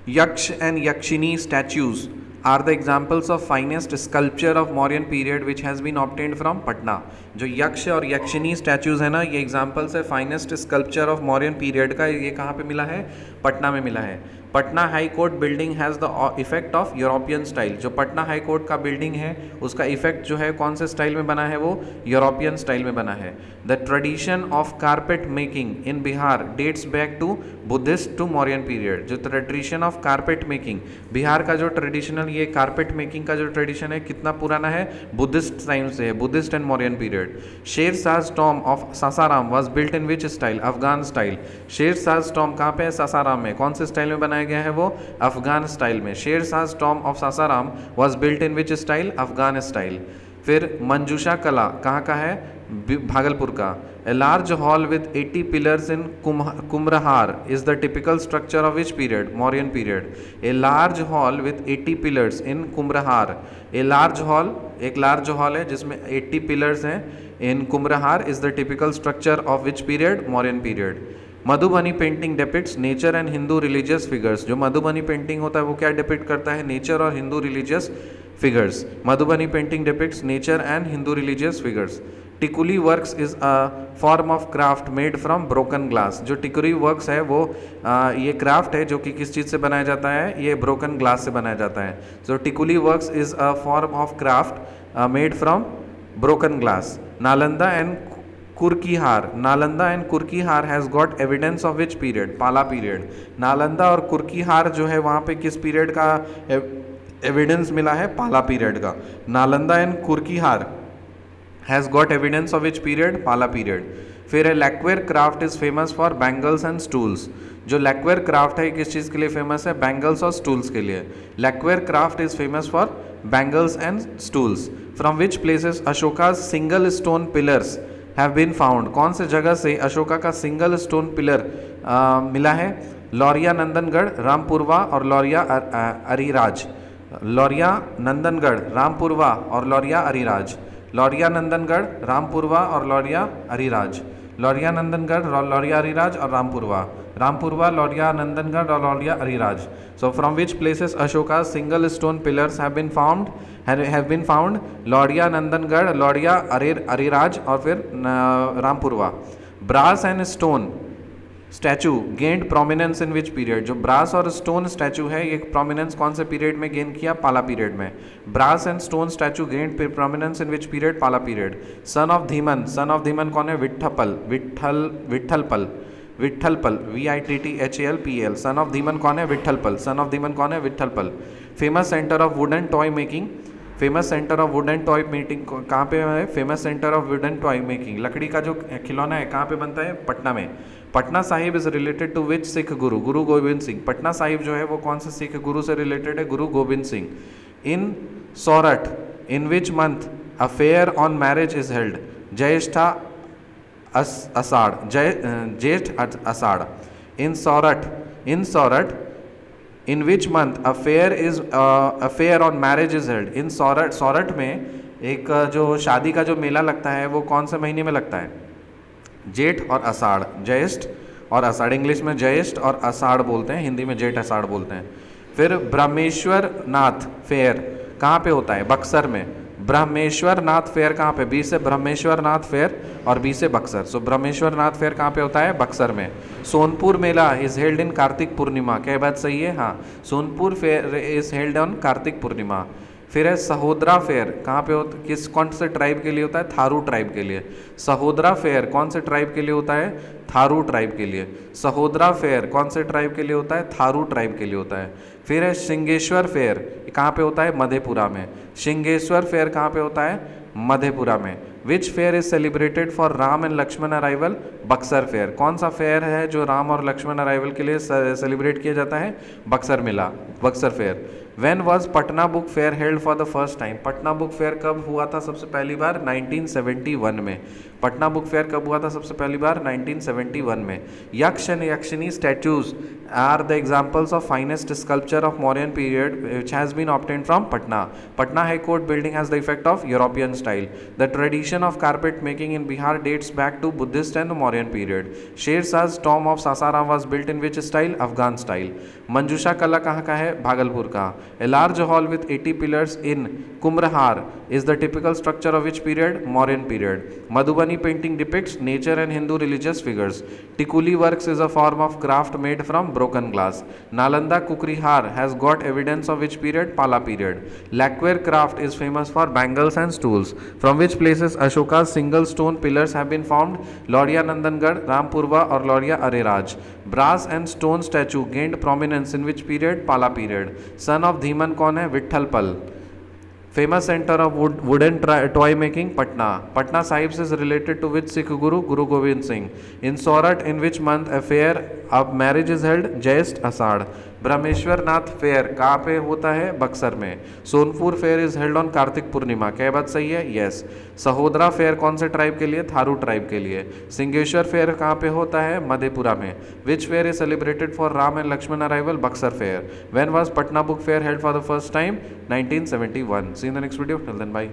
Yaksh and Yakshini statues are the examples of finest sculpture of Mauryan period which has been obtained from Patna. जो यक्ष और यक्षिनी statues है ना, ये examples है finest sculpture of Mauryan period का. ये कहाँ पे मिला है? पटना में मिला है. Patna high court building has the effect of European style. जो पटना हाई कोर्ट का बिल्डिंग है उसका इफेक्ट जो है कौन से स्टाइल में बना है? वो यूरोपियन स्टाइल में बना है. The tradition of carpet making in Bihar dates back to Buddhist to Mauryan period. जो tradition of carpet making, Bihar का जो ट्रेडिशनल ये कारपेट मेकिंग का जो ट्रेडिशन है कितना पुराना है? बुद्धिस्ट टाइम से है, Buddhist and Mauryan period. Sher Shah tomb of Sasaram was built in which style? Afghan style. Sher Shah Tom कहाँ पे है? सासाराम में. कौन से स्टाइल में बनाया गया है? वो अफगान स्टाइल में. Sher Shah tomb of Sasaram was built in which style? Afghan style. फिर मंजूषा कला कहाँ का है? भागलपुर का. A large hall with 80 pillars in Kumrahar is the typical structure of which period? Mauryan period. A large hall with 80 pillars in Kumrahar. A large hall, एक large hall है जिसमें 80 pillars हैं in Kumrahar is the typical structure of which period? Mauryan period. Madhubani painting depicts nature and Hindu religious figures. जो Madhubani painting होता है वो क्या depict करता है? नेचर और Hindu religious figures. Madhubani painting depicts nature and Hindu religious figures. Tikuli works is a form of craft made from broken glass. जो Tikuli works है वो ये क्राफ्ट है जो कि किस चीज़ से बनाया जाता है? ये ब्रोकन ग्लास से बनाया जाता है. So Tikuli works is a form of craft made from broken glass. Nalanda and Kurkihar. Nalanda and Kurkihar has got evidence of which period? Pala period. Nalanda और कुर्कीहार जो है वहाँ पे किस पीरियड का एविडेंस मिला है? पाला पीरियड का. Nalanda and Kurkihar has got evidence of which period? Pala period. फिर है lacquer craft is famous for bangles and stools. जो लैक्वेयर क्राफ्ट है किस चीज़ के लिए फेमस है? बैंगल्स और स्टूल्स के लिए. Lacquer craft is famous for bangles and stools. From which places Ashoka single stone pillars have been found. कौन से जगह से अशोका का सिंगल स्टोन पिलर मिला है? लौरिया, नंदनगढ़, रामपुरवा और लौरिया अरिराज. लौरिया, नंदनगढ़, रामपुरवा और लौरिया अरिराज. लौरिया, नंदनगढ़, रामपुरवा और लौरिया अरिराज. लौरिया, नंदनगढ़, लौरिया अरिराज और रामपुरवा. रामपुरवा, लौरिया, नंदनगढ़ और Lauriya Areraj. So from which places Ashoka single stone pillars have been found? Lauriya, Nandangarh, Lauriya Areraj और फिर Rampurwa. Brass and stone statue gained prominence in which period. जो ब्रास और स्टोन स्टैचू है ये प्रोमिनेंस कौन से पीरियड में गेन किया? पाला पीरियड में. Brass and stone statue gained prominence in which period? Pala period. Son of Dhiman. Son of Dhiman कौन है? विट्ठलपल. VITTHALPL. सन ऑफ धीमन कौन है? विट्ठलपल. सन ऑफ धीमन कौन है? Vitthalpal. Famous centre of wooden toy making. Famous centre of wooden toy making कहाँ पे है? Famous centre of wooden toy making. लकड़ी का जो खिलौना है कहाँ पे बनता है? पटना में. Patna Sahib is related to which Sikh guru? Guru Gobind Singh. Patna Sahib जो है वो कौन से सिख गुरु से रिलेटेड है? Guru Gobind Singh. In Saurath in which month a fair on marriage is held? Jyeshtha Ashadh. Jyeshtha Ashadh. In Saurath in which month a fair on marriage is held? In Saurath में एक जो शादी का जो मेला लगता है वो कौन से महीने में लगता है? जेठ और आषाढ़. ज्येष्ठ और आषाढ़. इंग्लिश में ज्येष्ठ और आषाढ़ बोलते हैं, हिंदी में जेठ आषाढ़ बोलते हैं. फिर ब्रह्मेश्वर नाथ फेयर कहाँ पे होता है? बक्सर में. ब्रह्मेश्वर नाथ फेयर कहाँ पे? बी से ब्रह्मेश्वर नाथ फेयर और बी से बक्सर. सो ब्रह्मेश्वर नाथ फेयर कहाँ पे होता है? बक्सर में. Sonpur mela is held in Kartik Purnima. क्या बात सही है? हाँ, Sonpur fair is held on Kartik Purnima. फिर है सहोदरा फेयर कहाँ पे होता? किस कौन से ट्राइब के लिए होता है? थारू ट्राइब के लिए. सहोदरा फेयर कौन से ट्राइब के लिए होता है? थारू ट्राइब के लिए. सहोदरा फेयर कौन से ट्राइब के लिए होता है? थारू ट्राइब के लिए होता है. फिर है सिंगेश्वर फेयर कहाँ पे होता है? मधेपुरा में. सिंगेश्वर फेयर कहाँ पे होता है? मधेपुरा में. Which fair is celebrated for Ram and Lakshman arrival? Buxar fair. कौन सा फेयर है जो राम और लक्ष्मण अराइवल के लिए सेलिब्रेट किया जाता है? बक्सर मेला, Buxar fair. When was Patna book fair held for the first time? Patna book fair कब हुआ था सबसे पहली बार? 1971 में। पटना बुक फेयर कब हुआ था सबसे पहली बार? 1971 में। यक्ष and यक्षिनी statues are the examples of finest sculpture of Mauryan period which has been obtained from Patna. Patna High Court building has the effect of European style. The tradition of carpet making in Bihar dates back to Buddhist and Mauryan period. Sher Shah's tomb of Sasaram was built in which style? Afghan style. Manjusha Kala कहाँ का है? भागलपुर का. A large hall with 80 pillars in Kumrahar is the typical structure of which period? Mauryan period. Madhubani painting depicts nature and Hindu religious figures. Tikuli works is a form of craft made from broken glass. Nalanda Kukrihar has got evidence of which period? Pala period. Lacquer craft is famous for bangles and stools. From which places Ashoka's single stone pillars have been found? Lauria Nandangarh, Rampurva or Lauria Ariraj. Brass and stone statue gained prominence in which period? Pala period. Son of Dhiman कौन है? विट्ठल पल. Famous center of wooden toy making? Patna. Patna Sahibs is related to which Sikh Guru? Guru Gobind Singh. In Sorat, in which month a fair of marriage is held? Jaist Asad. Brahmeshwar Nath fair कहाँ पे होता है? बक्सर में. Sonpur fair is held on Kartik Purnima. क्या बात सही है? Yes. सहोदरा fair कौन से ट्राइब के लिए? थारू ट्राइब के लिए. सिंगेश्वर फेयर कहाँ पे होता है? मधेपुरा में. Which fair is celebrated for Ram and Lakshman arrival? Buxar fair. When was Patna book fair held for the first time? 1971. See in the next video. Till then bye.